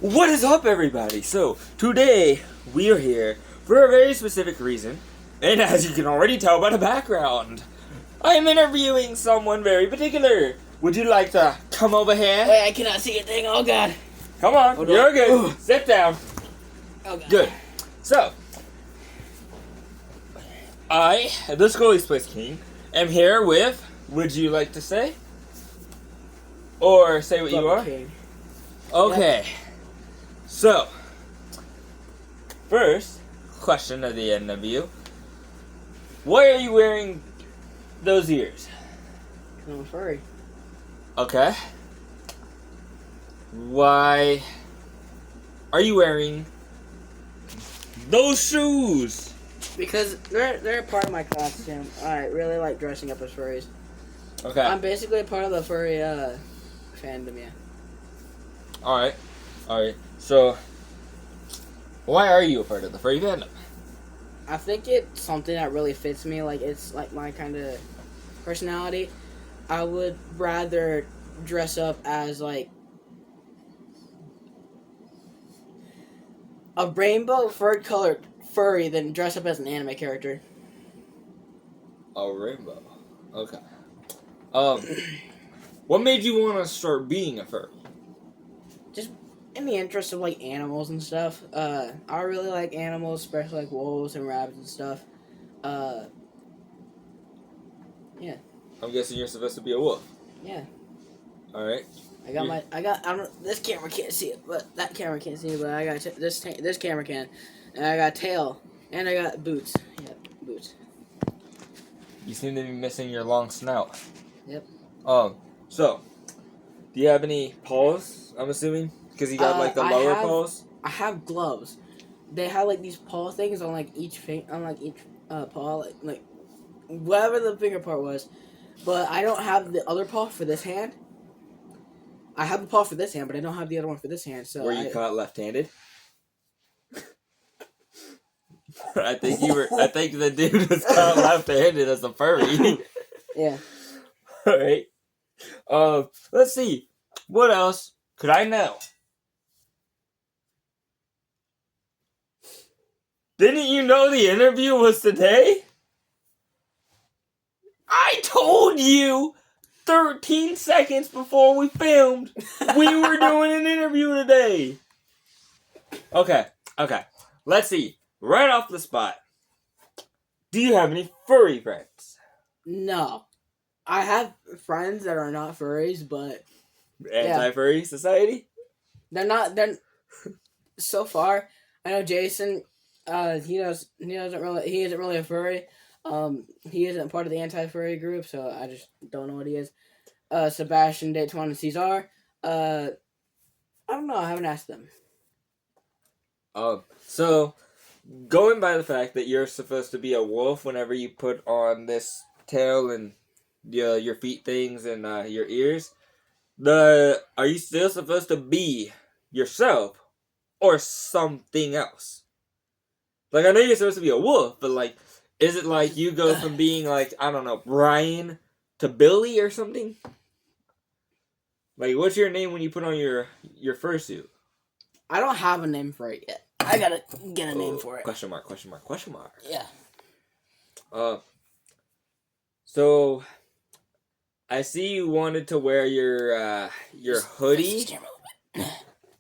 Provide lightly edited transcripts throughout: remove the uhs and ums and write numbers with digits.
What is up, everybody? So, today we are here for a very specific reason, and as you can already tell by the background, I am interviewing someone very particular. Would you like to come over here? Wait, I cannot see a thing. Oh, God. Come on, Hold you're on. good. Ooh. Sit down. Oh, God. Good. So, I, TheSkullysPlaceKing, am here with, would you like to say? Or say what you Bubba are? King. Okay. Yep. So, first question of the interview. Why are you wearing those ears? I'm a furry. Okay. Why are you wearing those shoes? Because they're a part of my costume. I really like dressing up as furries. Okay. I'm basically a part of the furry fandom, yeah. Alright. Alright. So, why are you a part of the furry fandom? I think it's something that really fits me. Like, it's like my kind of personality. I would rather dress up as, like, a rainbow fur-colored furry than dress up as an anime character. A rainbow. Okay. What made you want to start being a furry? Just in the interest of like animals and stuff. I really like animals, especially like wolves and rabbits and stuff. Yeah. I'm guessing you're supposed to be a wolf. Yeah. Alright. I don't. This camera can't see it, but that camera can't see it. But I got this camera can, and I got tail, and I got boots. Yep, boots. You seem to be missing your long snout. Yep. So, do you have any paws, I'm assuming? Because you got, like, the lower paws? I have gloves. They have, like, these paw things on, like, each paw, like, whatever the finger part was. But I don't have the other paw for this hand. I have the paw for this hand, but I don't have the other one for this hand, so Were you caught left-handed? I think the dude was caught left-handed as a furry. Yeah. Alright. Let's see. What else could I know? Didn't you know the interview was today? I told you 13 seconds before we filmed we were doing an interview today. Okay. Let's see. Right off the spot. Do you have any furry friends? No. I have friends that are not furries, but Anti-furry society? they're so far. I know Jason, he isn't really a furry. He isn't part of the anti-furry group, so I just don't know what he is. Sebastian, Daytwan, and Cesar. I don't know. I haven't asked them. So, going by the fact that you're supposed to be a wolf whenever you put on this tail and your feet things and your ears, are you still supposed to be yourself or something else? Like, I know you're supposed to be a wolf, but like, is it like you go from being like, I don't know, Brian to Billy or something? Like, what's your name when you put on your fursuit? I don't have a name for it yet. I gotta get a name for it. Question mark. Yeah. So, I see you wanted to wear your hoodie. You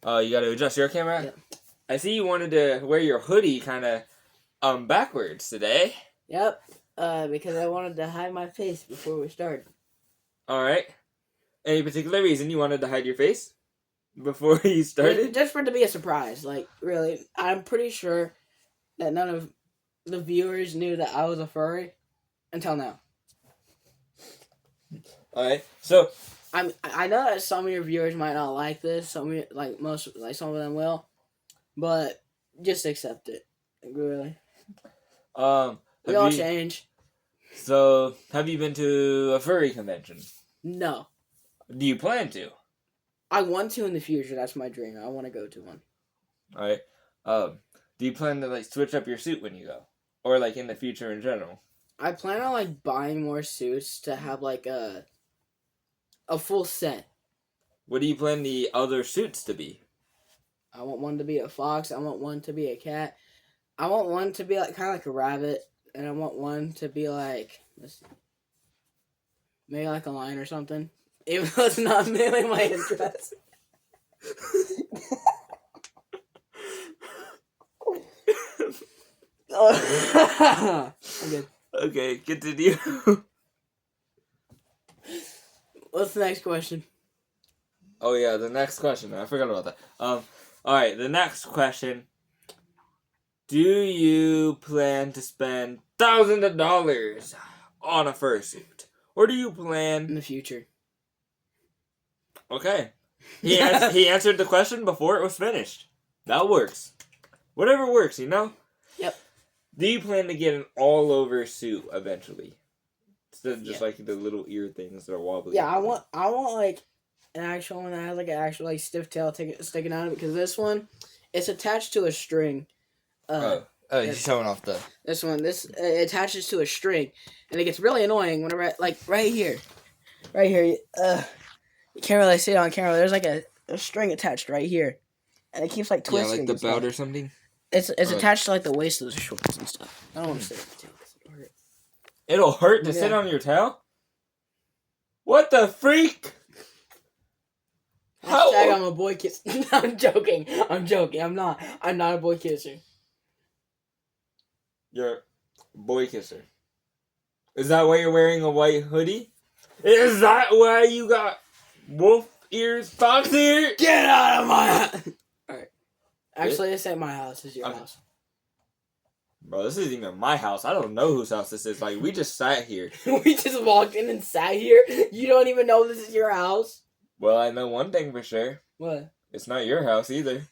gotta adjust your camera? Yep. I see you wanted to wear your hoodie kind of backwards today. Yep. Because I wanted to hide my face before we started. Alright. Any particular reason you wanted to hide your face before you started? Just for it to be a surprise. Like, really, I'm pretty sure that none of the viewers knew that I was a furry until now. Alright, so I know that some of your viewers might not like this. Some of them will, but just accept it. Like, really, we all change. So, have you been to a furry convention? No. Do you plan to? I want to in the future. That's my dream. I want to go to one. Alright. Do you plan to like switch up your suit when you go, or like in the future in general? I plan on like buying more suits to have like a full set. What do you plan the other suits to be? I want one to be a fox. I want one to be a cat. I want one to be like kind of like a rabbit, and I want one to be like maybe like a lion or something. Even though it's not mainly my interest. I'm good. Okay, continue. What's the next question? Oh yeah, the next question. I forgot about that. Alright, the next question. Do you plan to spend thousands of dollars on a fursuit? Or do you In plan... the future. Okay. He answered the question before it was finished. That works. Whatever works, you know? Yep. Do you plan to get an all-over suit eventually? Instead of just like the little ear things that are wobbly. Yeah, I want like an actual one that has like an actual like stiff tail sticking out of it, because this one, it's attached to a string. He's showing off the... This it attaches to a string, and it gets really annoying whenever like right here. You can't really see it on camera. There's like a string attached right here, and it keeps like twisting. Yeah, like the belt or something. It's attached to like the waist of the shorts and stuff. I don't want to sit on the tail. It'll hurt to sit on your tail? What the freak? Hashtag I'm a boy kisser. I'm joking. I'm not a boy kisser. You're a boy kisser. Is that why you're wearing a white hoodie? Is that why you got wolf ears, fox ears? Get out of my house! Alright. Actually, this ain't my house. This is your house. Bro, this isn't even my house. I don't know whose house this is. Like, we just sat here. We just walked in and sat here? You don't even know this is your house? Well, I know one thing for sure. What? It's not your house either.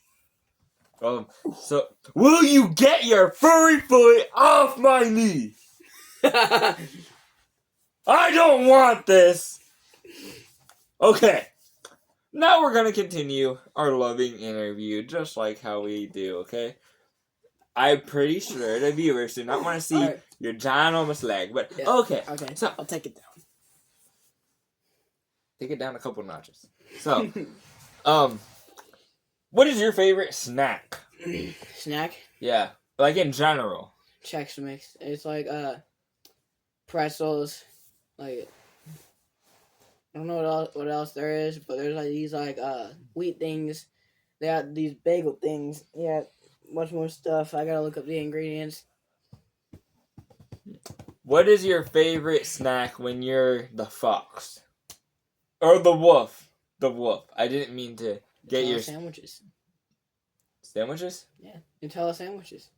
So, will you get your furry foot off my knee? I don't want this. Okay. Now we're going to continue our loving interview just like how we do, okay? I'm pretty sure the viewers do not want to see your ginormous leg, but yeah. Okay, so I'll take it down. Take it down a couple notches. So, what is your favorite snack? Snack? Yeah, like in general. Chex Mix. It's like pretzels. Like I don't know what else there is, but there's like these like wheat things. They got these bagel things. Yeah, much more stuff. I gotta look up the ingredients. What is your favorite snack when you're the fox? Or the wolf? The wolf. I didn't mean to get your... sandwiches. Sandwiches? Yeah, Nutella sandwiches.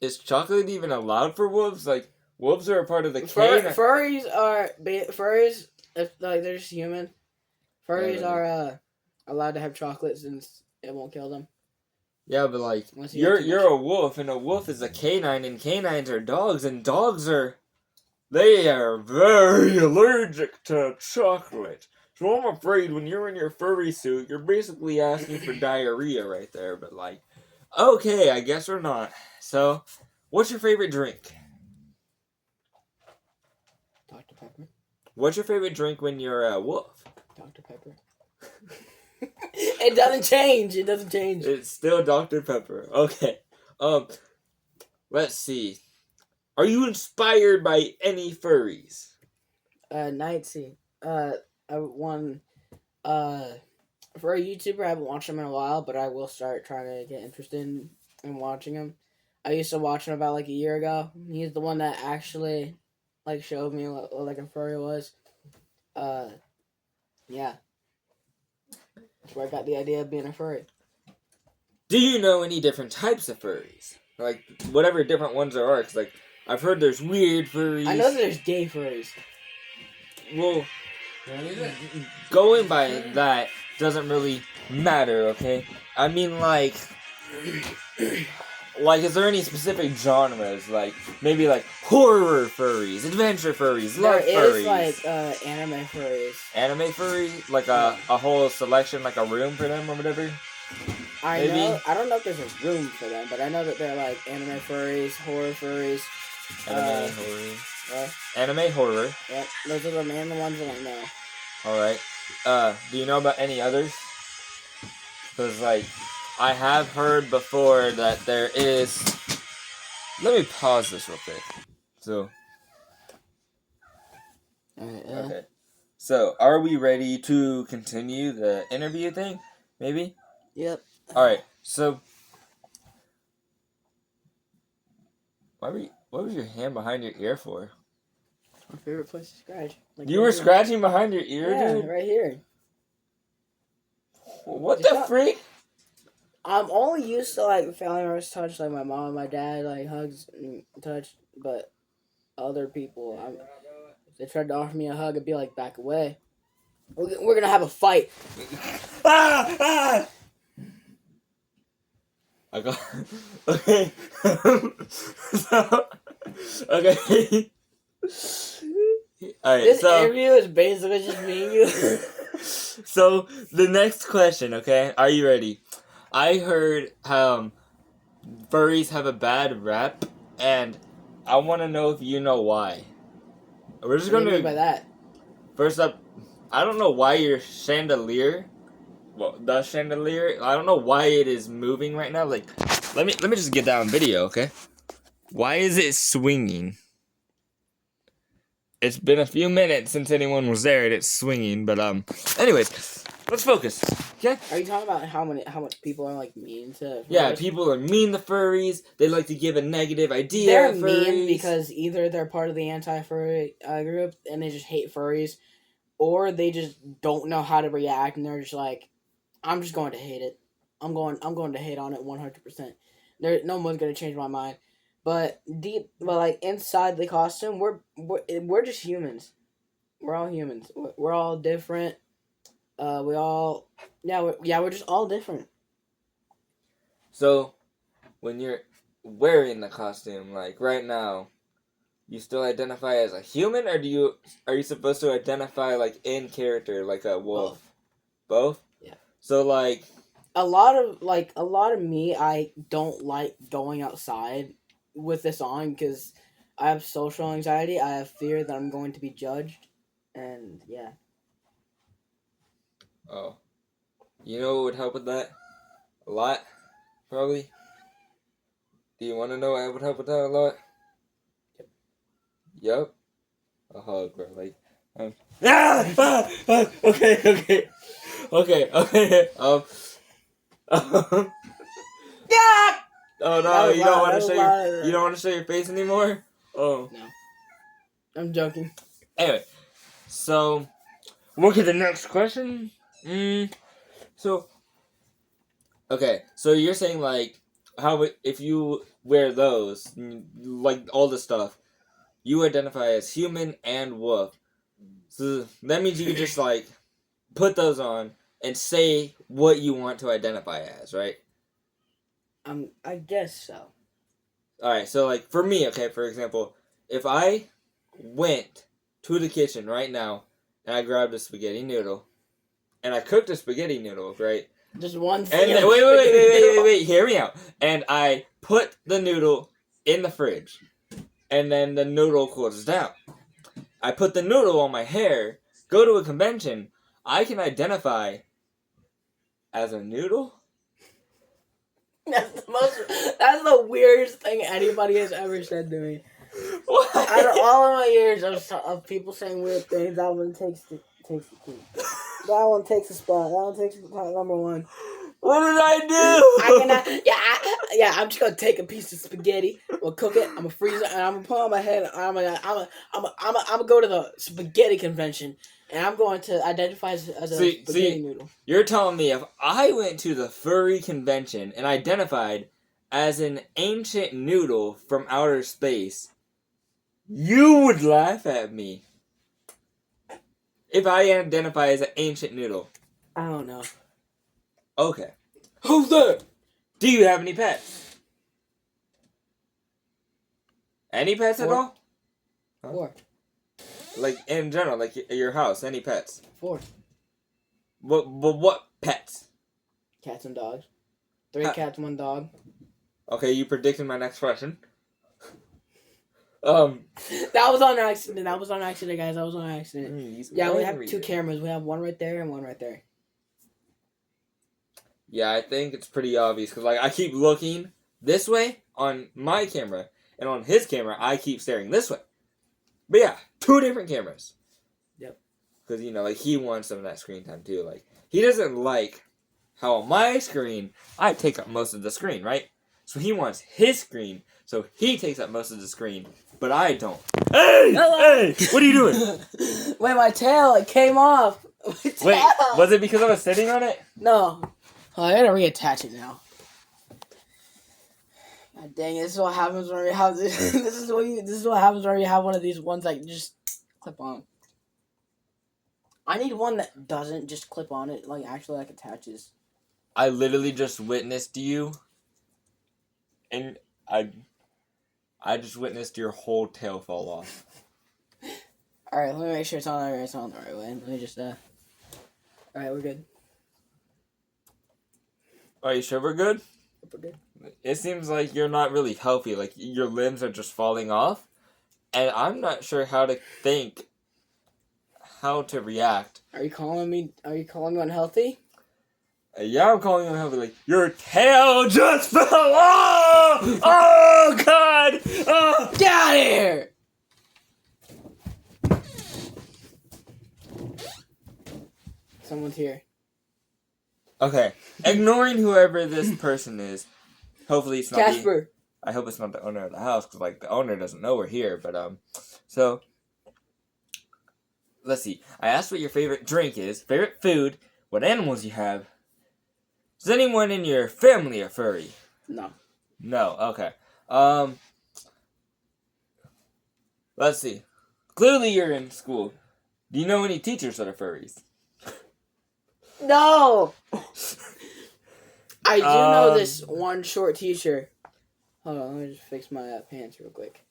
Is chocolate even allowed for wolves? Like, wolves are a part of the canine... Furries are... Furries, if, like, they're just human. Furries are allowed to have chocolate since it won't kill them. Yeah, but like, you're a wolf, and a wolf is a canine, and canines are dogs, and dogs are... They are very allergic to chocolate. So I'm afraid when you're in your furry suit, you're basically asking for diarrhea right there. But like, okay, I guess we're not. So, what's your favorite drink? Dr. Pepper. What's your favorite drink when you're a wolf? Dr. Pepper. It doesn't change. It doesn't change. It's still Dr. Pepper. Okay. Let's see. Are you inspired by any furries? Nightsy. One for a YouTuber, I haven't watched him in a while, but I will start trying to get interested in watching him. I used to watch him about like a year ago. He's the one that actually like showed me what like a furry was. Yeah. That's where I got the idea of being a furry. Do you know any different types of furries? Like, whatever different ones there are, because, like, I've heard there's weird furries. I know there's gay furries. Well, going by that doesn't really matter, okay? I mean, like, is there any specific genres? Like, maybe, like, horror furries, adventure furries, love furries? There is, like, anime furries. Anime furries? Like, a whole selection, like a room for them or whatever? I don't know if there's a room for them, but I know that they're, like, anime furries, horror furries. Anime horror. Anime horror. Yep, those are the main ones that I know. Alright. Do you know about any others? Because, like, I have heard before that there is... Let me pause this real quick. So... Okay. So, are we ready to continue the interview thing? Maybe? Yep. Alright, so... What was your hand behind your ear for? My favorite place to scratch. Like You were scratching behind your ear, yeah, dude? right here. What the freak? I'm only used to like family members touch, like my mom and my dad, like hugs and touch, but other people, if they tried to offer me a hug, I'd be like, back away. We're gonna have a fight. I got okay. So, okay. All right. This So interview is basically just me and you. so the next question. Okay, are you ready? I heard furries have a bad rap, and I want to know if you know why. We're just What do you gonna mean by that? first up. I don't know why your chandelier. Well, the chandelier. I don't know why it is moving right now. Like, let me just get that on video, okay? Why is it swinging? It's been a few minutes since anyone was there and it's swinging, but anyways, let's focus. Okay? Are you talking about how much people are like mean to? Yeah, furries? people are mean to furries. They like to give a negative idea. They're of furries. mean because either they're part of the anti-furry group and they just hate furries, or they just don't know how to react and they're just like, I'm just going to hate it. I'm going to hate on it 100%. No one's gonna change my mind. But like inside the costume, we're just humans. We're all humans. We're all different. We're just all different. So, when you're wearing the costume, like right now, you still identify as a human, or are you supposed to identify like in character, like a wolf? Both? Yeah. So like a lot of me, I don't like going outside with this on because I have social anxiety. I have fear that I'm going to be judged, and yeah. oh, you know what would help with that? A lot, probably. Do you want to know what would help with that a lot? Yep. A hug, bro. Like, okay. Yeah. Oh no, you don't want to show you don't want to show your face anymore. Oh no, I'm joking. Anyway, so look at the next question. So okay, so you're saying like how if you wear those like all the stuff, you identify as human and wolf. So that means you just like put those on and say what you want to identify as, right? I guess so. Alright, so like for me, okay, for example, if I went to the kitchen right now and I grabbed a spaghetti noodle and I cooked a spaghetti noodle, right? Just one And thing. then, wait, hear me out. And I put the noodle in the fridge and then the noodle cools down. I put the noodle on my hair, go to a convention, I can identify as a noodle? That's the weirdest thing anybody has ever said to me. What? Out of all of my years of people saying weird things, that one takes the key. That one takes the spot. That one takes the spot number one. What did I do? I'm just gonna take a piece of spaghetti, we'll cook it, I'm gonna freeze it, and I'm gonna put it on my head. I'm gonna go to the spaghetti convention, and I'm going to identify as a spaghetti noodle. You're telling me if I went to the furry convention and identified as an ancient noodle from outer space, you would laugh at me. If I identify as an ancient noodle. I don't know. Okay. Who's that? Do you have any pets? Any pets at all? Huh? 4. Like in general, like your house, any pets? 4. What pets? Cats and dogs. 3 cats, 1 dog. Okay, you predicted my next question. That was on accident, guys. That was on accident. Yeah, we have 2 cameras. We have one right there and one right there. Yeah, I think it's pretty obvious because like I keep looking this way on my camera, and on his camera I keep staring this way. But yeah, two different cameras. Yep. Because like he wants some of that screen time too. Like he doesn't like how on my screen I take up most of the screen, right? So he wants his screen, so he takes up most of the screen, but I don't. Hey, hey, what are you doing? Wait, my tail, it came off. Wait, was it because I was sitting on it? No. Oh, I gotta reattach it now. God dang it! This is what happens when we have this. This is what happens when you have one of these ones that just clip on. I need one that doesn't just clip on it, like actually like attaches. I literally just witnessed you, and I just witnessed your whole tail fall off. All right, let me make sure it's on the right way. Let me just All right, we're good. Are you sure we're good? We're good. It seems like you're not really healthy. Like your limbs are just falling off, and I'm not sure how to think, how to react. Are you calling me unhealthy? Yeah, I'm calling you unhealthy. Like your tail just fell off. Oh God! Oh. Get out of here! Someone's here. Okay, ignoring whoever this person is. Hopefully it's not Casper. I hope it's not the owner of the house, because like the owner doesn't know we're here. But so let's see. I asked what your favorite drink is, favorite food, what animals you have. Is anyone in your family a furry? No. No. Okay. Let's see. Clearly you're in school. Do you know any teachers that are furries? No. I do know this one short teacher. Hold on, let me just fix my pants real quick.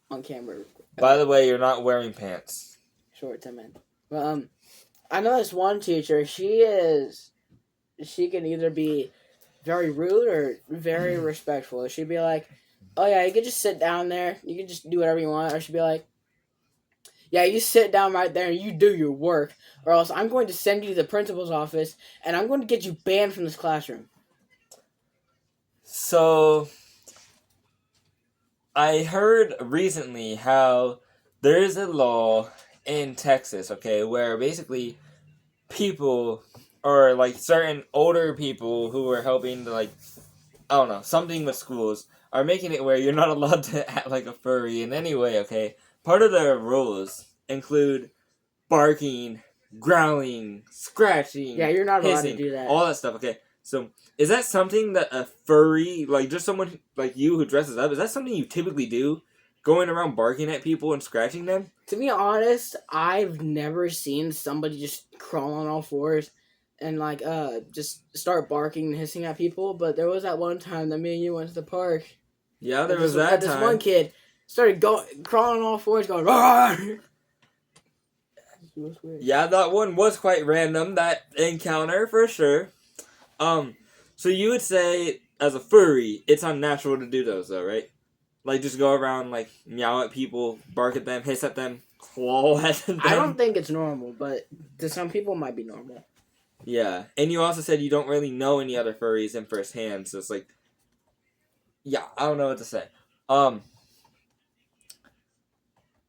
On camera. By the way, you're not wearing pants. Shorts, I meant. Well, I know this one teacher. She can either be very rude or very respectful. She'd be like, "Oh yeah, you can just sit down there. You can just do whatever you want." Or she'd be like, "Yeah, you sit down right there and you do your work, or else I'm going to send you to the principal's office and I'm going to get you banned from this classroom." So, I heard recently how there is a law in Texas, okay, where basically people, or like certain older people who are helping to like, I don't know, something with schools, are making it where you're not allowed to act like a furry in any way, okay? Part of the rules include barking, growling, scratching, Yeah, you're not allowed hissing, to do that. all that stuff, okay? So, is that something that a furry, like just someone like you who dresses up, is that something you typically do? Going around barking at people and scratching them? To be honest, I've never seen somebody just crawl on all fours and like just start barking and hissing at people. But there was that one time that me and you went to the park. Yeah, there was that this time. one kid started crawling on all fours, going "Rawr!" Yeah, that one was quite random, that encounter, for sure. So you would say, as a furry, it's unnatural to do those, though, right? Like, just go around, like, meow at people, bark at them, hiss at them, claw at them. I don't think it's normal, but to some people it might be normal. Yeah, and you also said you don't really know any other furries in firsthand, so it's like, yeah, I don't know what to say.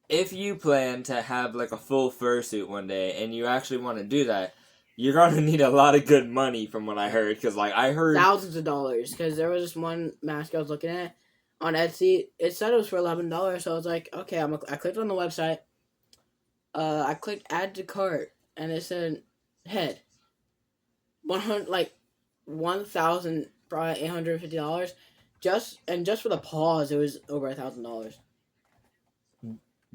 If you plan to have, like, a full fursuit one day, and you actually want to do that, you're going to need a lot of good money, from what I heard, because, like, I heard... Thousands of dollars, because there was this one mask I was looking at on Etsy. It said it was for $11, so I was like, okay, I clicked on the website. I clicked add to cart, and it said head. 1,000, probably $850. Just for the paws, it was over $1,000.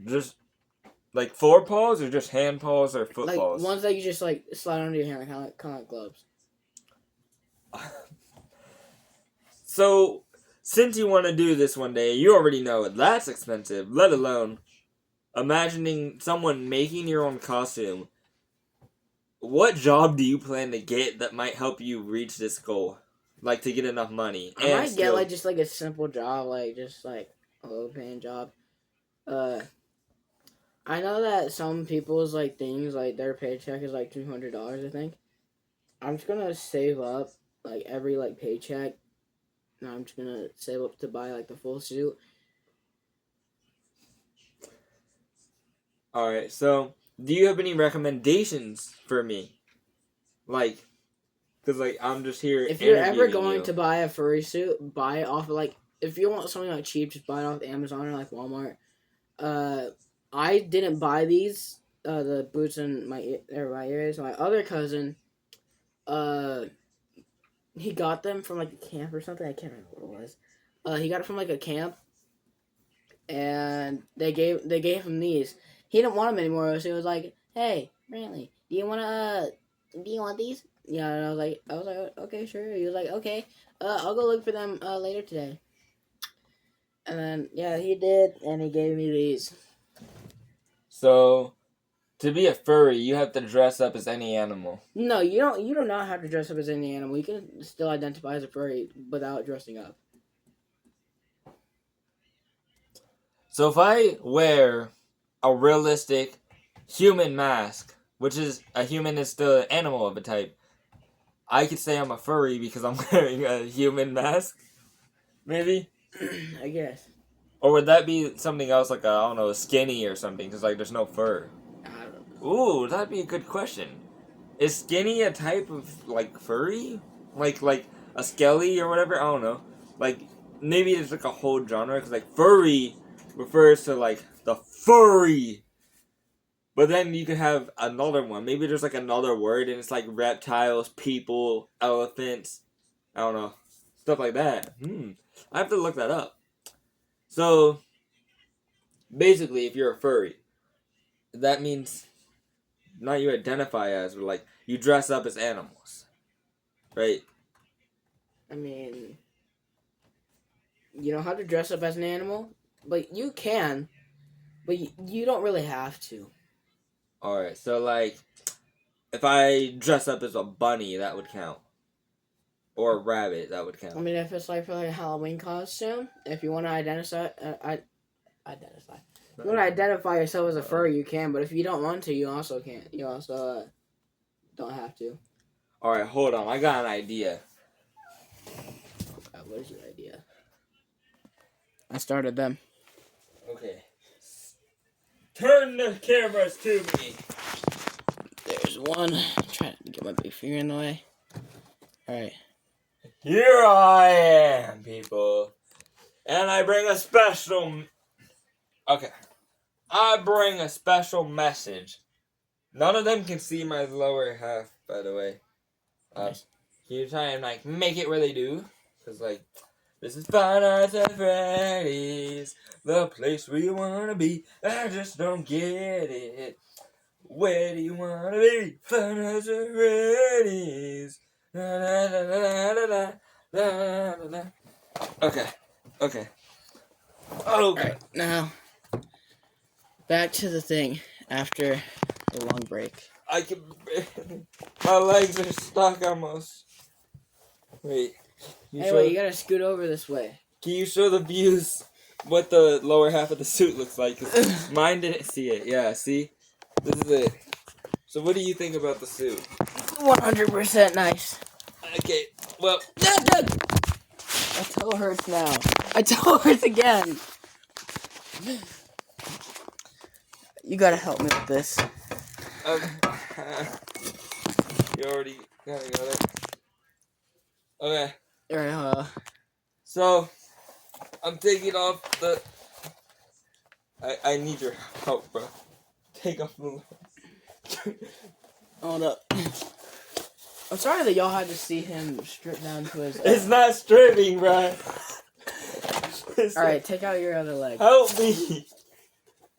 Just, like, 4 paws, or just hand paws, or foot Like paws? ones that you just like slide under your hand, kind of like gloves. So, since you want to do this one day, you already know that's expensive, let alone imagining someone making your own costume. What job do you plan to get that might help you reach this goal? Like, to get enough money. I might get like just like a simple job, like just like a low paying job. I know that some people's like things like their paycheck is like $200, I think. I'm just gonna save up like every like paycheck. And I'm just gonna save up to buy like the full suit. All right. So, do you have any recommendations for me? Like, cause like I'm just here If you're ever interviewing going you. to buy a furry suit, buy it off of like if you want something like cheap, just buy it off Amazon or like Walmart. I didn't buy these the boots in my ears. My other cousin, uh, he got them from like a camp or something. I can't remember what it was. He got it from like a camp, and they gave him these. He didn't want them anymore, so he was like, "Hey, Brantley, do you want these?" Yeah, and I was like, okay, sure. He was like, okay, I'll go look for them later today. And then yeah, he did, and he gave me these. So, to be a furry, you have to dress up as any animal. No, you don't. You do not have to dress up as any animal. You can still identify as a furry without dressing up. So if I wear a realistic human mask, which is a human is still an animal of a type, I could say I'm a furry because I'm wearing a human mask, maybe? I guess. Or would that be something else like I don't know, skinny or something? Because like there's no fur. I don't know. Ooh, that'd be a good question. Is skinny a type of like furry? Like a skelly or whatever? I don't know. Like maybe it's like a whole genre because like furry refers to like the furry. But then you could have another one. Maybe there's like another word and it's like reptiles, people, elephants. I don't know. Stuff like that. I have to look that up. So basically, if you're a furry, that means not you identify as, but like you dress up as animals, right? I mean, you don't have to dress up as an animal, but you can. But you don't really have to. All right. So like, if I dress up as a bunny, that would count, or a rabbit, that would I count. mean, if it's like for like a Halloween costume, if you want to identify. If you want to identify yourself as a furry, you can. But if you don't want to, you also can't. You also don't have to. All right. Hold on. I got an idea. What is your idea? I started them. Okay. Turn the cameras to me. There's one. Trying to get my big finger in the way. All right. Here I am, people. And I bring a special... Okay. I bring a special message. None of them can see my lower half, by the way. Nice. Can you try and, like, make it where they do? Because, like, this is Five Nights at Freddy's, the place where you want to be. I just don't get it. Where do you want to be? Five Nights at Freddy's. La, la, la, la, la, la, la, la. Okay. Okay. All Okay. right. Now, back to the thing after the long break. I can. My legs are stuck almost. Wait. Anyway, you gotta scoot over this way. Can you show the views what the lower half of the suit looks like? 'Cause mine didn't see it. Yeah, see? This is it. So what do you think about the suit? 100% nice. Okay, well... My toe hurts now. My toe hurts again. You gotta help me with this. You already got it. Okay. Alright, So, I'm taking off the... I need your help, bro. Take off the... hold up. I'm sorry that y'all had to see him strip down to his... It's not stripping, bro. Alright, take out your other leg. Help me.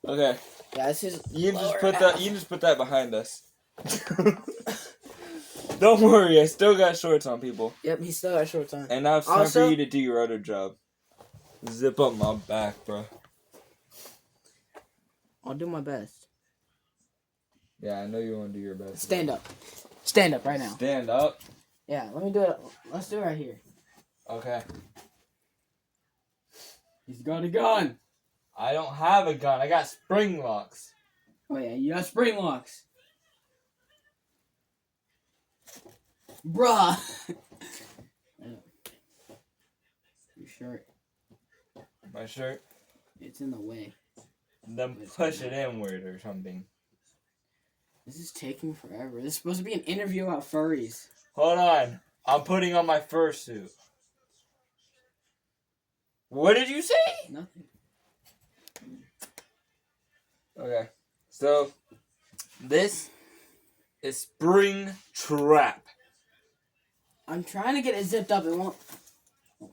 Okay. Yeah, this is You can just lower put half. that. You can just put that behind us. Don't worry, I still got shorts on, people. Yep, he still got shorts on. And now it's time Also- for you to do your other job. Zip up my back, bro. I'll do my best. Yeah, I know you want to do your best. Stand up. Stand up right now. Stand up. Yeah, let me do it. Let's do it right here. Okay. He's got a gun. I don't have a gun. I got spring locks. Oh yeah, you got spring locks. Bruh. Your shirt. My shirt. It's in the way. Then push it inward or something. This is taking forever. This is supposed to be an interview about furries. Hold on. I'm putting on my fursuit. What did you say? Nothing. Okay. So, this is Spring Trap. I'm trying to get it zipped up. It won't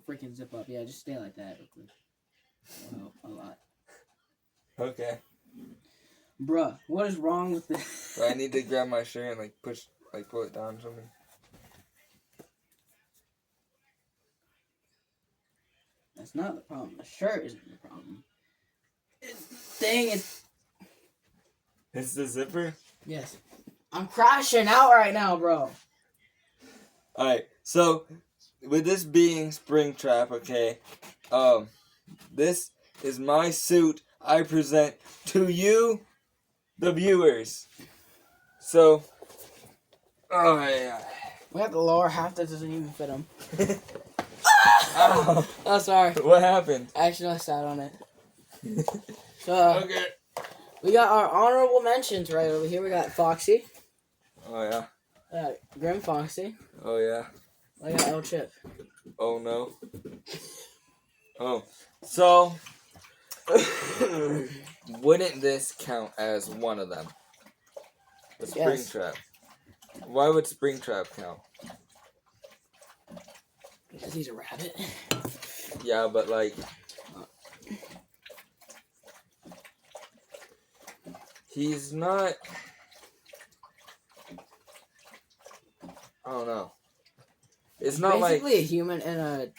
freaking zip up. Yeah, just stay like that real quick. Wow, a lot. Okay. Bruh, what is wrong with this? So I need to grab my shirt and pull it down or something. That's not the problem. The shirt isn't the problem. Dang it. It's the zipper? Yes. I'm crashing out right now, bro. Alright, so with this being Spring Trap, okay, this is my suit I present to you, the viewers. So, oh yeah. We have the lower half that doesn't even fit him. Ow. Oh, sorry. What happened? I actually sat on it. So, Okay. we got our honorable mentions right over here. We got Foxy. Oh yeah. Grim Foxy. Oh yeah. I got El Chip. Oh no. Oh. So, wouldn't this count as one of them? The Spring Yes. Trap. Why would Spring Trap count? Because he's a rabbit. Yeah, but like... He's not... I don't know. It's not basically like... a human in a...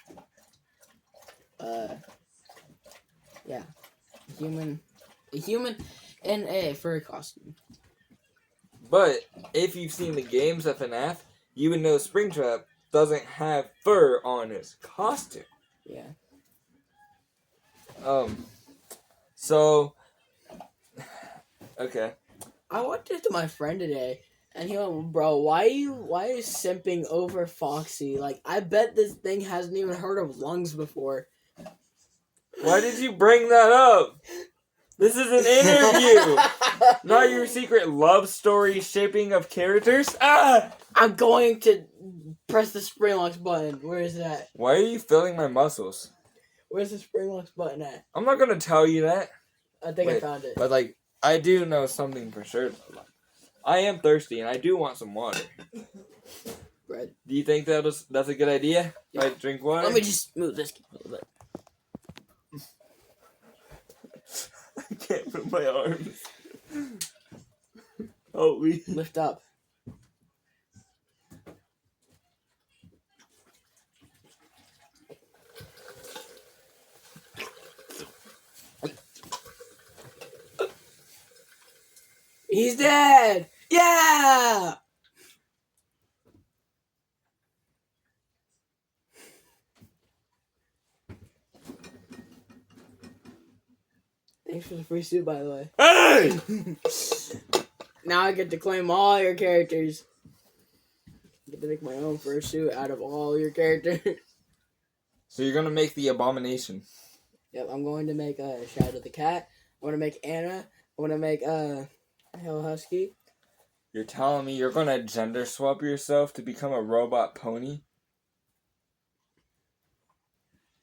yeah. A human in a furry costume. But, if you've seen the games of FNAF, you would know Springtrap doesn't have fur on his costume. Yeah. So... Okay. I walked into my friend today, and he went, "Bro, why are you simping over Foxy? Like, I bet this thing hasn't even heard of lungs before." Why did you bring that up? This is an interview! Not your secret love story shaping of characters? Ah! I'm going to press the spring locks button. Where is that? Why are you feeling my muscles? Where's the spring locks button at? I'm not gonna tell you that. I think I Wait, found it. But, like, I do know something for sure. I am thirsty, and I do want some water. Bread. Do you think that's a good idea? Yeah. I drink water? Let me just move this a little bit. I can't move my arms. Oh, we... Lift up. He's dead! Yeah! Thanks for the free suit, by the way. Hey! Now I get to claim all your characters. I get to make my own fursuit out of all your characters. So you're gonna make the abomination. Yep, I'm going to make Shadow the Cat. I'm gonna make Anna. I'm gonna make Hell Husky. You're telling me you're gonna gender swap yourself to become a robot pony?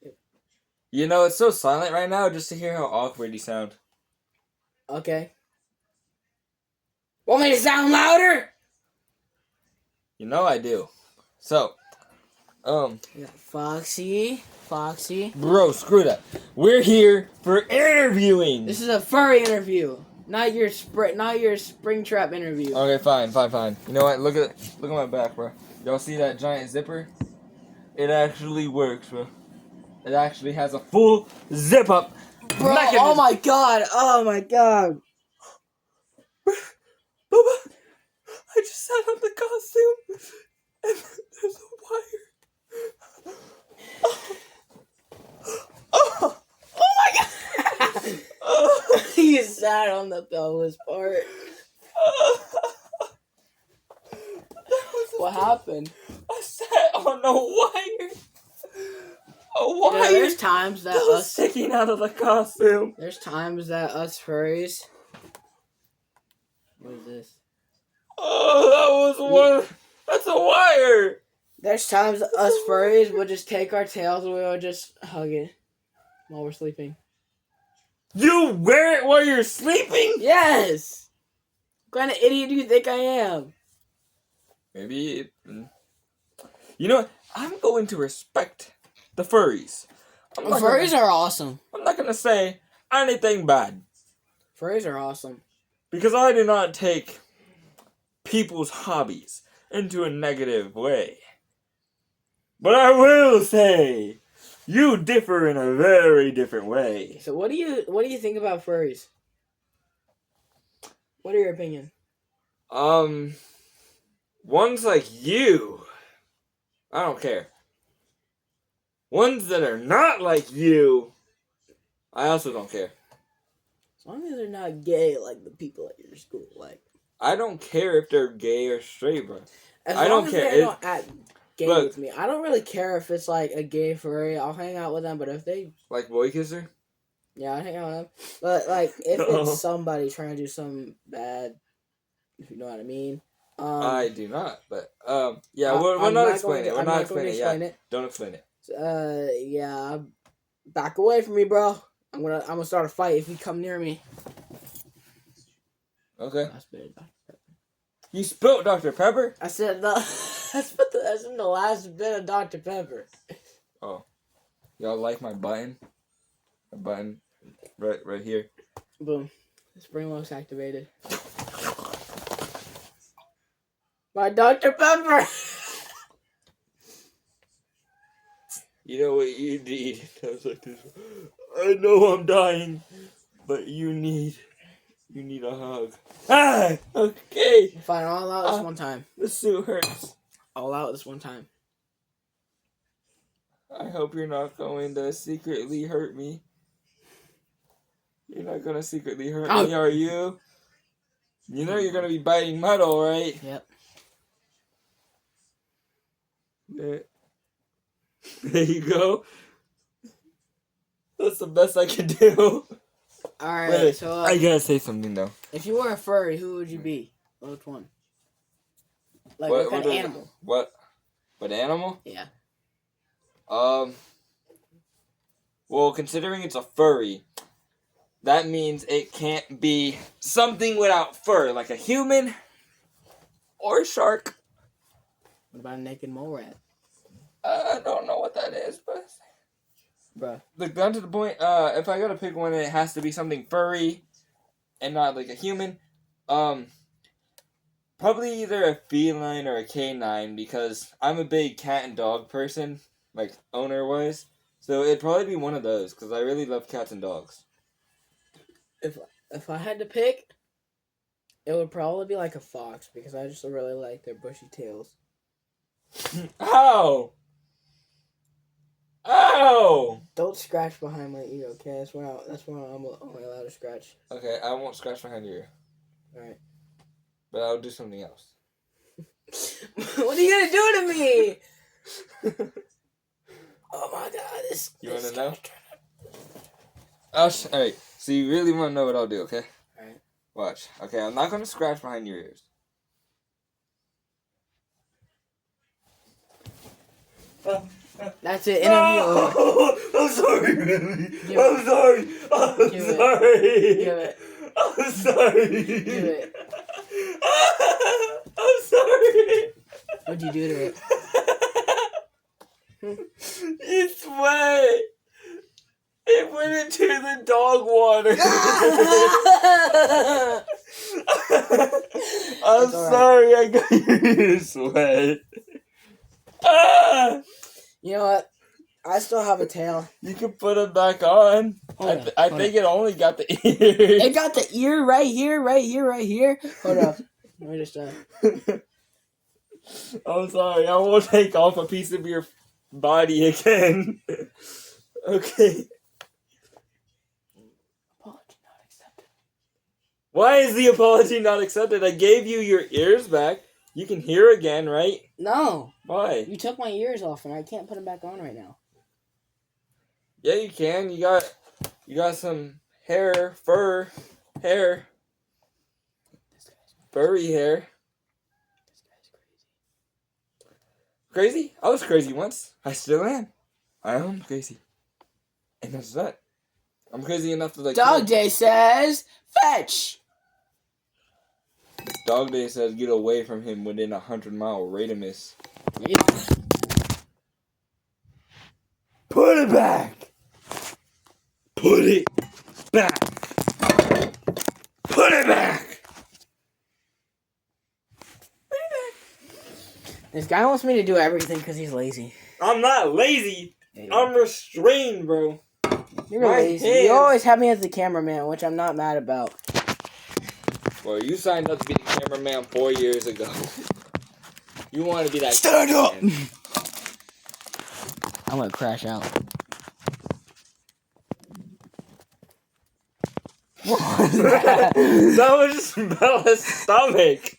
Yep. You know, it's so silent right now just to hear how awkward you sound. Okay. Want me to sound louder? You know I do. So, We got Foxy. bro, screw that. We're here for interviewing. This is a furry interview, not your spring trap interview. Okay, fine. You know what? Look at my back, bro. Y'all see that giant zipper? It actually works, bro. It actually has a full zip up Bro, mechanism. oh my god. Bubba, I just sat on the costume and there's a wire. Oh Oh my god. He sat on the pelvis part. What happened? set on a wire. A wire. There's times that us sticking out of the costume. There's times that us furries. What is this? Oh, that was one. That's a wire. There's times that us furries would just take our tails and we would just hug it while we're sleeping. You wear it while you're sleeping? Yes. What kind of idiot do you think I am? Maybe. You know what? I'm going to respect the furries. Furries are awesome. I'm not gonna say anything bad. Furries are awesome. Because I do not take people's hobbies into a negative way. But I will say, you differ in a very different way. So what do you think about furries? What are your opinions? Ones like you, I don't care. Ones that are not like you, I also don't care. As long as they're not gay like the people at your school, like. I don't care if they're gay or straight, bro. I don't care. They don't act gay with me. I don't really care if it's like a gay furry. I'll hang out with them, but if they like boy kisser, yeah, I hang out with them. But like if it's somebody trying to do something bad, if you know what I mean. I do not, but yeah, we're not explaining it. We're not explaining it. Don't explain it. Yeah, back away from me, bro. I'm gonna start a fight if you come near me. Okay. You spilled Dr. Pepper? I said that's in the last bit of Dr. Pepper. Oh. Y'all like my button? My button right here. Boom. Spring looks activated. My Dr. Pepper! You know what you need? I was like this. I know I'm dying, but you need a hug. Ah! Okay! Fine, I'll allow this one time. The suit hurts. I'll allow it this one time. I hope you're not going to secretly hurt me. You're not going to secretly hurt me, are you? You know you're going to be biting metal, right? Yep. There you go. That's the best I can do. Alright, wait, so... I gotta say something, though. If you were a furry, who would you be? Which one? Like, what kind of animal? What animal? Yeah. Well, considering it's a furry, that means it can't be something without fur, like a human or a shark. What about a naked mole rat? I don't know what that is, but... Bruh. Look, down to the point, if I gotta pick one, it has to be something furry and not like a human. Probably either a feline or a canine, because I'm a big cat and dog person, like owner-wise. So it'd probably be one of those, because I really love cats and dogs. If I had to pick, it would probably be like a fox, because I just really like their bushy tails. Ow! Ow! Don't scratch behind my ear, okay? That's why I'm only allowed to scratch. Okay, I won't scratch behind your ear. Alright. But I'll do something else. What are you gonna do to me? Oh my god, You wanna know? Alright, so you really wanna know what I'll do, okay? Alright. Watch. Okay, I'm not gonna scratch behind your ears. That's it, interview over. I'm sorry, Billy. I'm sorry. I'm sorry. Give it. I'm sorry. Give it. I'm sorry. What'd you do to it? It's wet. It went into the dog water. I'm sorry, I got your ears wet. Ah! You know what? I still have a tail. You can put it back on. I think it only got the ear. It got the ear right here. Hold up. Let me just I'm sorry. I won't take off a piece of your body again. Okay. Apology not accepted. Why is the apology not accepted? I gave you your ears back. You can hear again, right? No. Why? You took my ears off, and I can't put them back on right now. Yeah, you can. You got some hair, fur, hair, furry hair. This guy's crazy. Crazy? I was crazy once. I still am. I am crazy. And that's that. I'm crazy enough to like. Dog Day says, fetch! Dog Day says get away from him within 100-mile radius. Put it back! Put it back! Put it back! This guy wants me to do everything because he's lazy. I'm not lazy. Yeah. I'm restrained, bro. You're My lazy. hands. You always have me as the cameraman, which I'm not mad about. Well, you signed up to be the cameraman 4 years ago. You want to be that. Stand up! I'm gonna crash out. What was that? That was just Bella's stomach.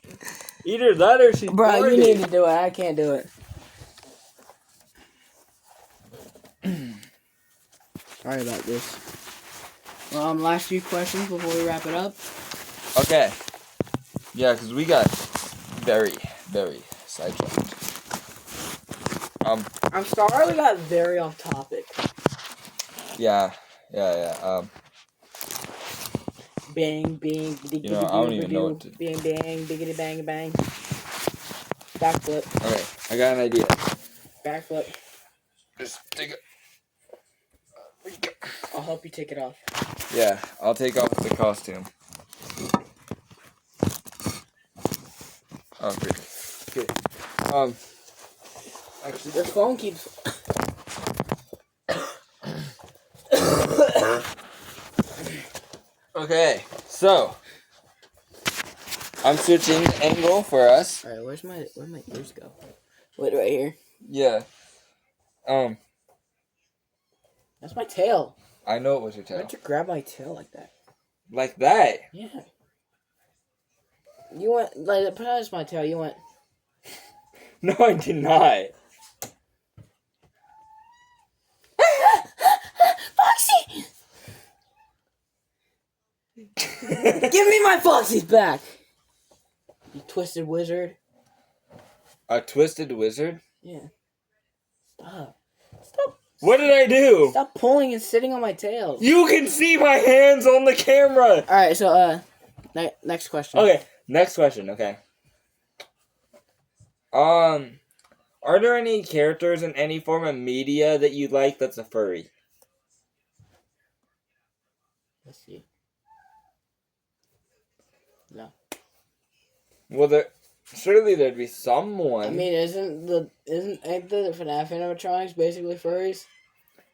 Either that or she. Bro, you need to do it. I can't do it. Sorry about this. Well, last few questions before we wrap it up. Okay. Yeah, because we got very, very sidetracked. I'm sorry we got very off topic. Yeah. Bang, bang, You know, I don't even know what to. bang, bang, biggity, bang, bang. Backflip, Okay, I got an idea. backflip. Just take it. I'll help you take it off. Yeah, I'll take off the costume. Oh, great. Okay. Actually, Your phone keeps. okay, so I'm switching the angle for us. Alright, where'd my ears go? Wait, right here. Yeah. That's my tail. I know it was your tail. Why'd you grab my tail like that? Like that. Yeah. You went like put as my tail. You went. No, I did not. Foxy! Give me my Foxies back! You twisted wizard. A twisted wizard? Yeah. Stop. What did I do? Stop pulling and sitting on my tail. You can see my hands on the camera. Alright, so, next question. Okay, next question, okay. Are there any characters in any form of media that you like that's a furry? Let's see. No. Well, surely there'd be someone. I mean, ain't the FNAF animatronics basically furries?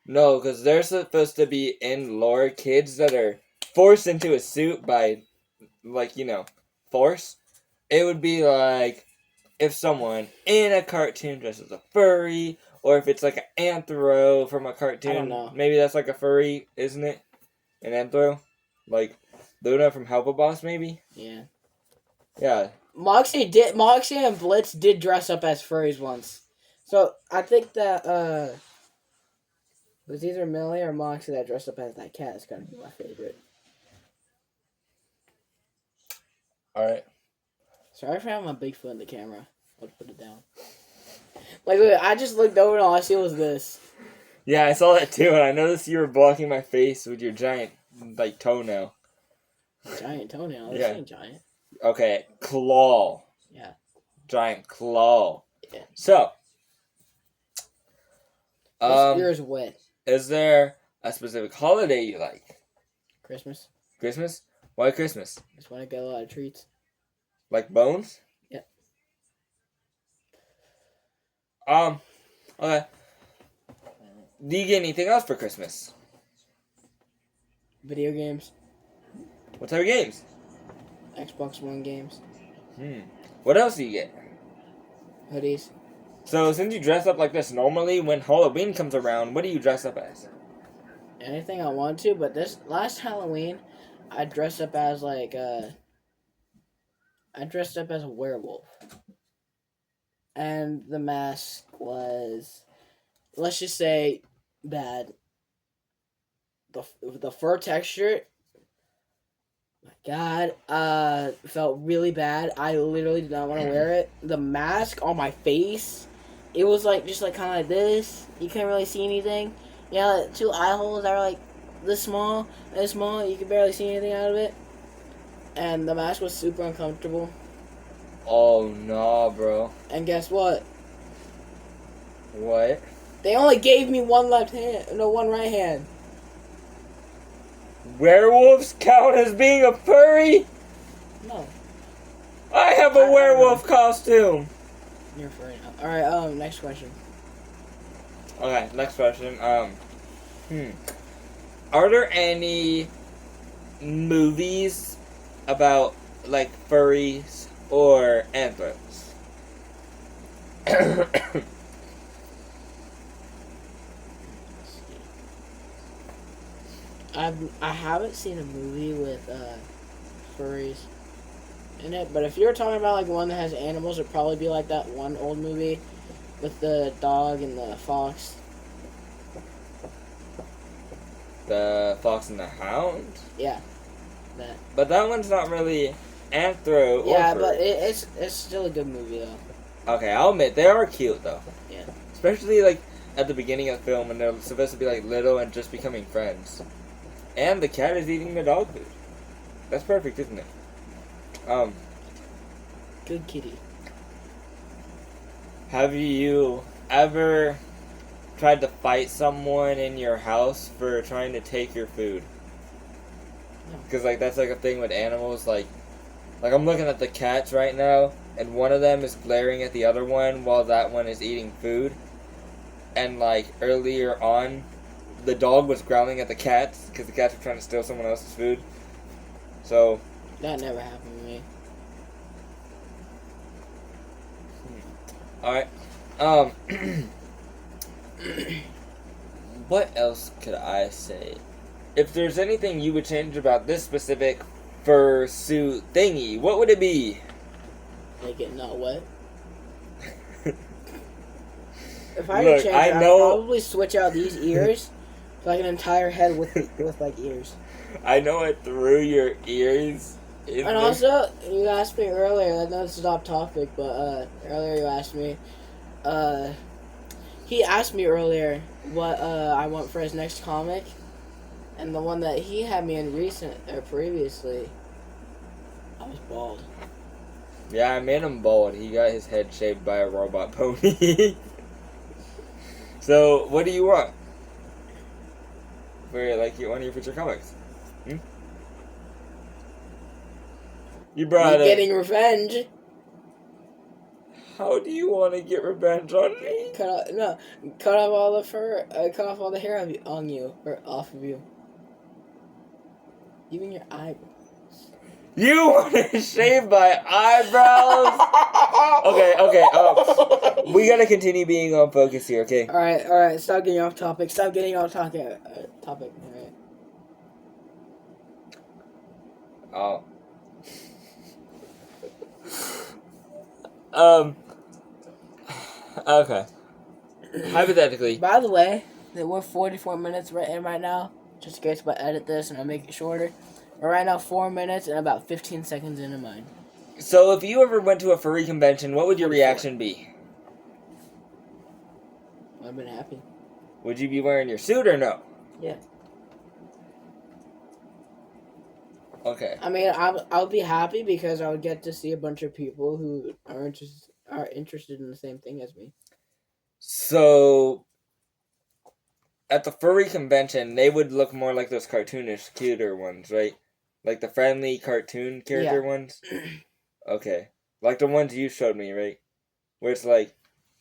No, because they're supposed to be in lore kids that are forced into a suit by, like, force. It would be like if someone in a cartoon dresses as a furry, or if it's like an anthro from a cartoon. I don't know. Maybe that's like a furry, isn't it? An anthro? Like Luna from Help a Boss, maybe? Yeah. Yeah. Moxie and Blitz did dress up as furries once. So, I think that, it was either Millie or Moxie that dressed up as that cat. It's gotta be my favorite. Alright. Sorry for having my big foot in the camera. I'll put it down. Like, look, I just looked over and all I see was this. Yeah, I saw that too, and I noticed you were blocking my face with your giant, like, toenail. Giant toenail? This Yeah. ain't giant. Okay, claw. Yeah. Giant claw. Yeah. So, This ear's wet. is there a specific holiday you like? Christmas. Christmas? Why Christmas? That's when I get a lot of treats. Like bones? Yep. Okay. Do you get anything else for Christmas? Video games. What type of games? Xbox One games. What else do you get? Hoodies. So, since you dress up like this normally, when Halloween comes around, what do you dress up as? Anything I want to, but this last Halloween, I dressed up as like I dressed up as a werewolf. and the mask was, let's just say, bad. The fur texture, my God, felt really bad. I literally did not want to wear it. The mask on my face, it was like just like kind of like this. You couldn't really see anything. Yeah, like, two eye holes that were like this small, this small. You could barely see anything out of it. And the mask was super uncomfortable. Oh no, bro. And guess what? What? They only gave me one left hand, no, one right hand. Werewolves count as being a furry? No, I have a werewolf costume. you're furry now. All right. Next question. Okay, next question. Are there any movies about like furries or anthros? I haven't seen a movie with furries in it, but if you're talking about like one that has animals, it'd probably be like that one old movie with the dog and the fox. The Fox and the Hound? Yeah, that. But that one's not really anthro or Yeah, furry. but it's still a good movie though. Okay, I'll admit, they are cute though. Yeah. Especially like at the beginning of the film when they're supposed to be like little and just becoming friends. And the cat is eating the dog food. That's perfect, isn't it? Good kitty. Have you ever tried to fight someone in your house for trying to take your food? No. Because like that's like a thing with animals. Like I'm looking at the cats right now, and one of them is glaring at the other one while that one is eating food. And like earlier on, the dog was growling at the cats because the cats were trying to steal someone else's food. So That never happened to me. all right. What else could I say? If there's anything you would change about this specific fursuit thingy, what would it be? Make it not wet. If I Look, could change I it, I'd know- probably switch out these ears to like an entire head with like ears. I know it through your ears. And also, you asked me earlier, I know this is off topic, but earlier you asked me, he asked me earlier what I want for his next comic, and the one that he had me in previously, I was bald. Yeah, I made him bald. He got his head shaved by a robot pony. So, what do you want for like one of your future comics? You brought Me it. getting revenge. How do you want to get revenge on me? Cut off all the fur, cut off all the hair on you, or off of you. Even your eyebrows. You want to shave my eyebrows? Okay. We gotta continue being on focus here, okay? All right. Stop getting off topic. Topic. All right. Oh. Okay. Hypothetically. By the way, that we're 44 minutes in right now. Just in case I edit this and I make it shorter. We're right now 4 minutes and about 15 seconds into mine. So if you ever went to a furry convention, what would your reaction be? I've been happy. Would you be wearing your suit or no? Yeah. Okay. I mean, I'll be happy because I would get to see a bunch of people who are interested in the same thing as me. So at the furry convention, they would look more like those cartoonish, cuter ones, right? Like the friendly cartoon character ones? Okay. Like the ones you showed me, right? Where it's like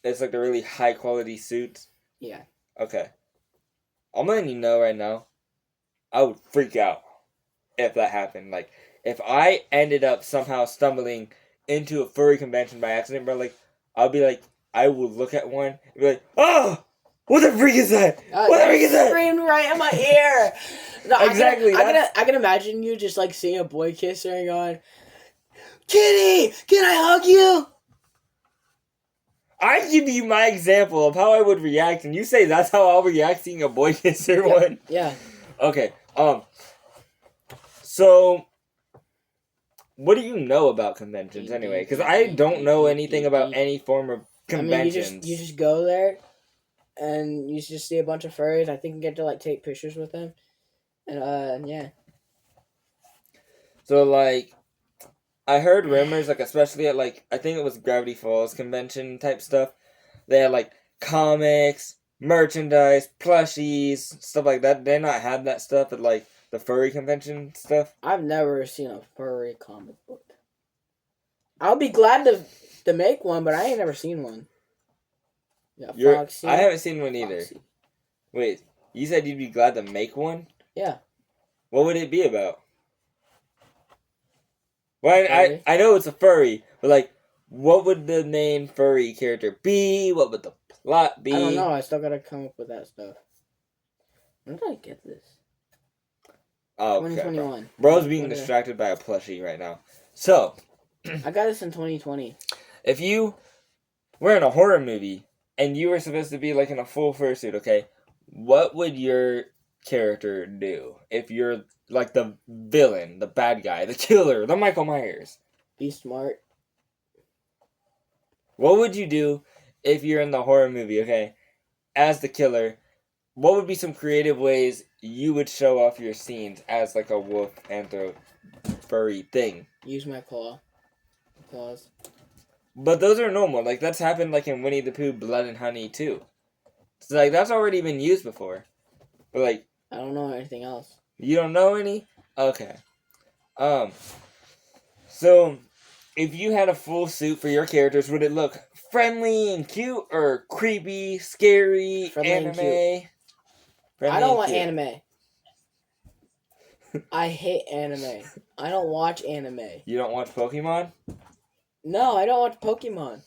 the really high quality suits? Yeah. Okay. I'm letting you know right now, I would freak out if that happened. Like, if I ended up somehow stumbling into a furry convention by accident, bro, like, I'll be like, I will look at one and be like, oh! What the freak is that? What the freak is that? Screamed right in my ear. No, Exactly. I can imagine you just like seeing a boy kiss her and going, "Kitty, can I hug you?" I give you my example of how I would react, and you say that's how I'll react seeing a boy kisser one. Yeah. Okay. So, what do you know about conventions anyway? Because I don't know anything about any form of conventions. I mean, you just go there, and you just see a bunch of furries. I think you get to like take pictures with them, and yeah. So like, I heard rumors, like especially at like I think it was Gravity Falls convention type stuff. They had like comics, merchandise, plushies, stuff like that. Did they not have that stuff at like the furry convention stuff? I've never seen a furry comic book. I'll be glad to make one, but I ain't never seen one. Yeah, Foxy. I haven't seen one either. Foxy. Wait, you said you'd be glad to make one? Yeah. What would it be about? Well, I know it's a furry, but like, what would the main furry character be? What would the plot be? I don't know. I still gotta come up with that stuff. When did I get this? Oh, 2021. Bro's being distracted by a plushie right now. So, I got this in 2020. If you were in a horror movie and you were supposed to be like in a full fursuit, okay, what would your character do if you're like the villain, the bad guy, the killer, the Michael Myers? Be smart. What would you do if you're in the horror movie, okay, as the killer? What would be some creative ways you would show off your scenes as like a wolf anthro furry thing? Use my claws. But those are normal. Like that's happened like in Winnie the Pooh, Blood and Honey too. So like that's already been used before. But like I don't know anything else. You don't know any? Okay. So if you had a full suit for your characters, would it look friendly and cute or creepy, scary, Friendly anime? and cute. I don't like anime. I hate anime. I don't watch anime. You don't watch Pokemon? No, I don't watch Pokemon.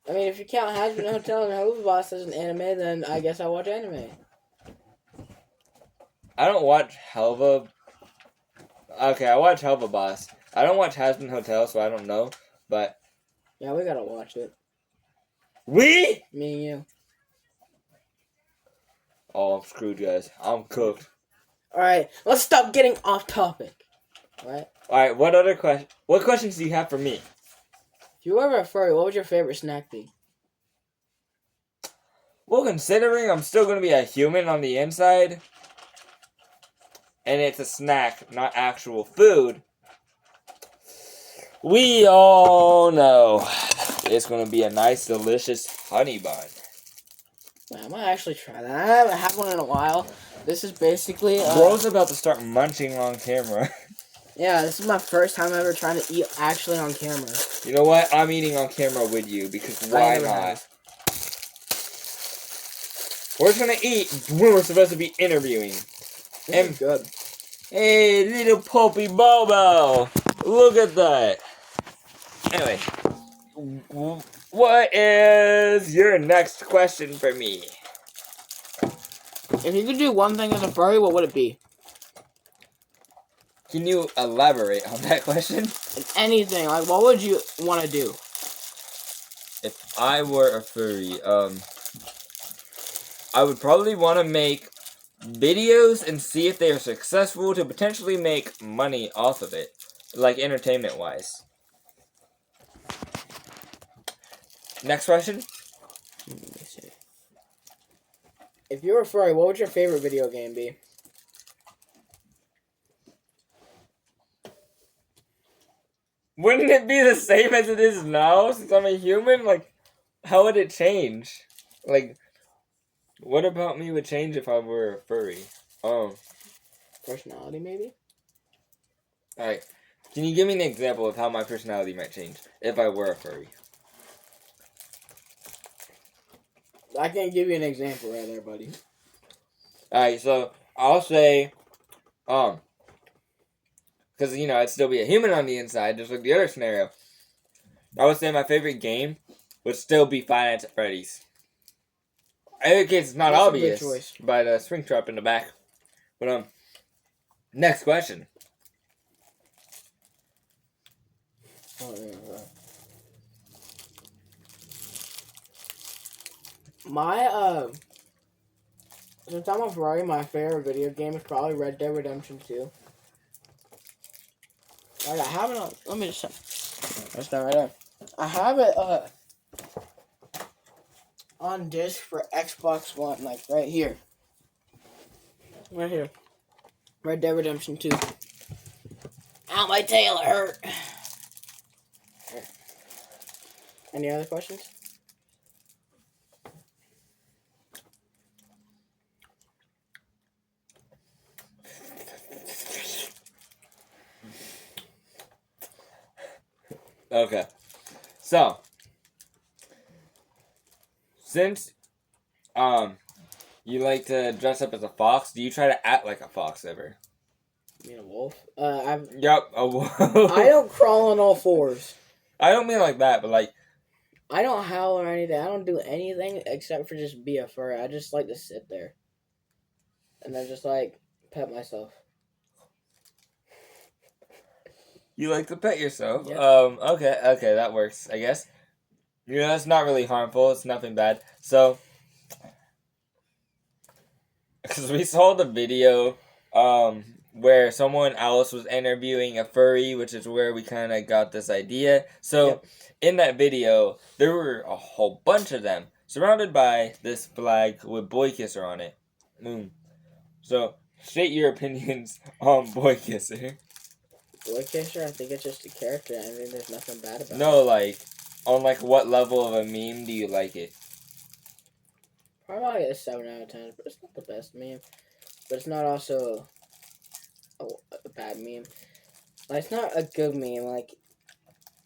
I mean, if you count Hazbin Hotel and Hova Boss as an anime, then I guess I watch anime. I don't watch Helva. Okay, I watch Helva Boss. I don't watch Hazbin Hotel, so I don't know. But yeah, we gotta watch it. We? Me and you. Oh, I'm screwed, guys. I'm cooked. Alright, let's stop getting off topic. Alright? Alright, what other question? What questions do you have for me? If you were ever a furry, what would your favorite snack be? Well, considering I'm still going to be a human on the inside, and it's a snack, not actual food, we all know it's going to be a nice, delicious honey bun. I might actually try that. I haven't had one in a while. This is basically... Bro's about to start munching on camera. Yeah, this is my first time ever trying to eat actually on camera. You know what? I'm eating on camera with you, because why not? We're just going to eat when we're supposed to be interviewing. This is good. Hey, little puppy Bobo! Look at that! Anyway, what is your next question for me? If you could do one thing as a furry, what would it be? Can you elaborate on that question? Anything. Like, what would you want to do? If I were a furry, I would probably want to make videos and see if they are successful to potentially make money off of it. Like, entertainment-wise. Next question? Let me see. If you were a furry, what would your favorite video game be? Wouldn't it be the same as it is now since I'm a human? Like, how would it change? Like, what about me would change if I were a furry? Personality, maybe? Alright. Can you give me an example of how my personality might change if I were a furry? I can't give you an example right there, buddy. Alright, so I'll say, because, you know, I'd still be a human on the inside, just like the other scenario. I would say my favorite game would still be Five Nights at Freddy's. I think it's not That's obvious a good choice. by the spring trap in the back. But, next question. My since I'm a Ferrari, my favorite video game is probably Red Dead Redemption 2. Alright, I have it on. Let me just. That's not right there. I have it on disc for Xbox One, like right here. Right here. Red Dead Redemption 2. Ow, my tail hurt. Any other questions? Okay. So, since you like to dress up as a fox, do you try to act like a fox ever? You mean a wolf? Yep, a wolf. I don't crawl on all fours. I don't mean like that, but like I don't howl or anything. I don't do anything except for just be a furry. I just like to sit there. And then just like pet myself. you like to pet yourself. Yep. Okay, that works, I guess. You know, it's not really harmful. It's nothing bad. So, because we saw the video, where someone else was interviewing a furry, which is where we kind of got this idea. So, Yep. in that video, there were a whole bunch of them surrounded by this flag with Boy Kisser on it. So, state your opinions on Boy Kisser. Boy Kisser, I think it's just a character. I think there's nothing bad about it. No, like, on like what level of a meme do you like it? Probably like a 7 out of 10, but it's not the best meme. But it's not also a bad meme. Like, it's not a good meme. Like,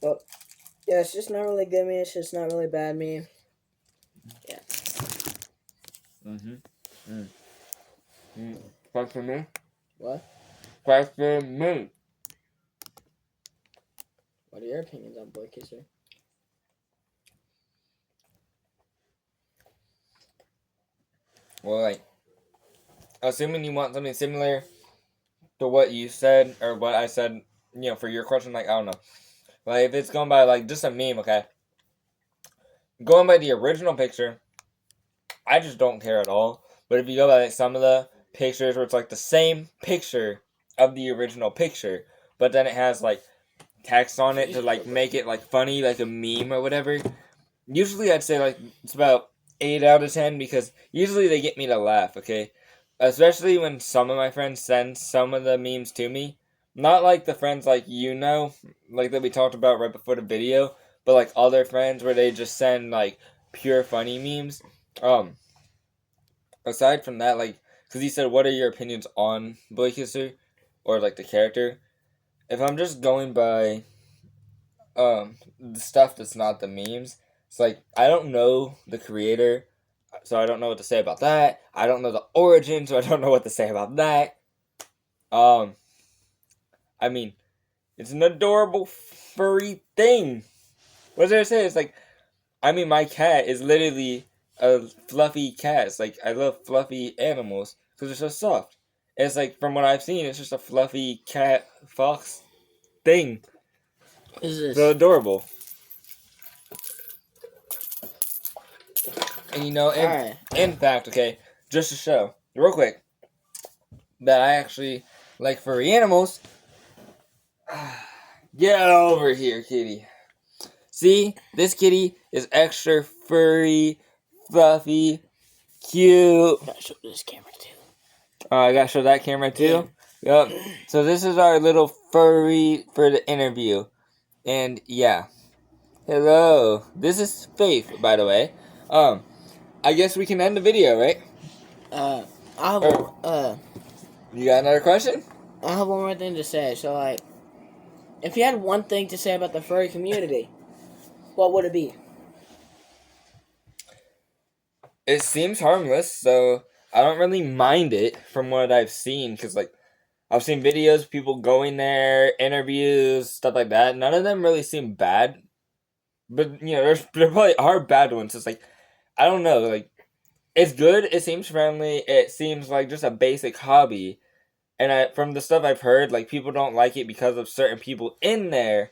well, yeah, it's just not really good meme. It's just not really bad meme. Yeah. Question me? What? Question me. What are your opinions on Boy Kisser? Well, like, assuming you want something similar to what you said, or what I said, you know, for your question, like, I don't know. Like, if it's going by, like, just a meme, okay? Going by the original picture, I just don't care at all. But if you go by, like, some of the pictures where it's, like, the same picture of the original picture, but then it has, like, text on it to, like, make it, like, funny, like a meme or whatever, usually I'd say, like, it's about 8 out of 10, because usually they get me to laugh, okay? Especially when some of my friends send some of the memes to me. Not like the friends like you know, like that we talked about right before the video, but like other friends where they just send like pure funny memes. Aside from that, like, because he said, what are your opinions on Boy Kisser? Or like the character? If I'm just going by the stuff that's not the memes, it's like I don't know the creator, so I don't know what to say about that. I don't know the origin, so I don't know what to say about that. I mean, it's an adorable furry thing. What did I say? It's like, I mean, my cat is literally a fluffy cat. It's like, I love fluffy animals because they're so soft. And it's like, from what I've seen, it's just a fluffy cat fox thing. What is this? So adorable. And you know, in fact, okay, just to show, real quick, that I actually like furry animals. Get over here, kitty. See, this kitty is extra furry, fluffy, cute. Gotta show this camera too. I gotta show that camera too. Yep. So this is our little furry for the interview, and yeah. Hello. This is Faith, by the way. I guess we can end the video, right? I have You got another question? I have one more thing to say. So, like, if you had one thing to say about the furry community, what would it be? It seems harmless, so I don't really mind it from what I've seen, because, like, I've seen videos of people going there, interviews, stuff like that. None of them really seem bad. But, you know, there probably are bad ones. It's like, I don't know, like, it's good, it seems friendly, it seems like just a basic hobby. And from the stuff I've heard, like, people don't like it because of certain people in there.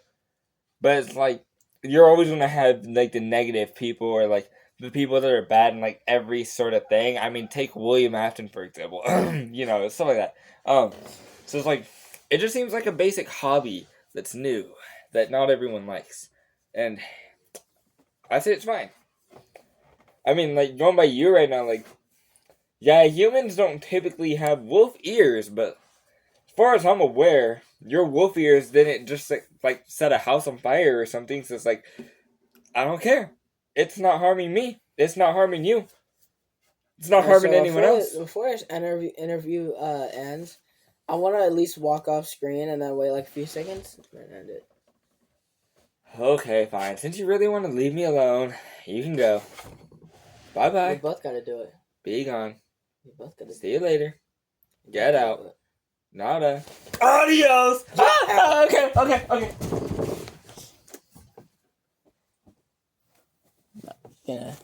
But it's like, you're always going to have, like, the negative people or, like, the people that are bad in like every sort of thing. I mean, take William Afton for example. You know, stuff like that. So it's like it just seems like a basic hobby that's new that not everyone likes, and I say it's fine. I mean, like going by you right now, like yeah, humans don't typically have wolf ears, but as far as I'm aware, your wolf ears didn't just like set a house on fire or something. So it's like I don't care. It's not harming me. It's not harming you. It's not harming So anyone else. before this interview ends, I want to at least walk off screen and then wait like a few seconds and then end it. Okay, fine. Since you really want to leave me alone, you can go. Bye We bye. both got to do it. Be gone. We both got to. See you later. Get out. Nada. Adios. Okay. Yeah.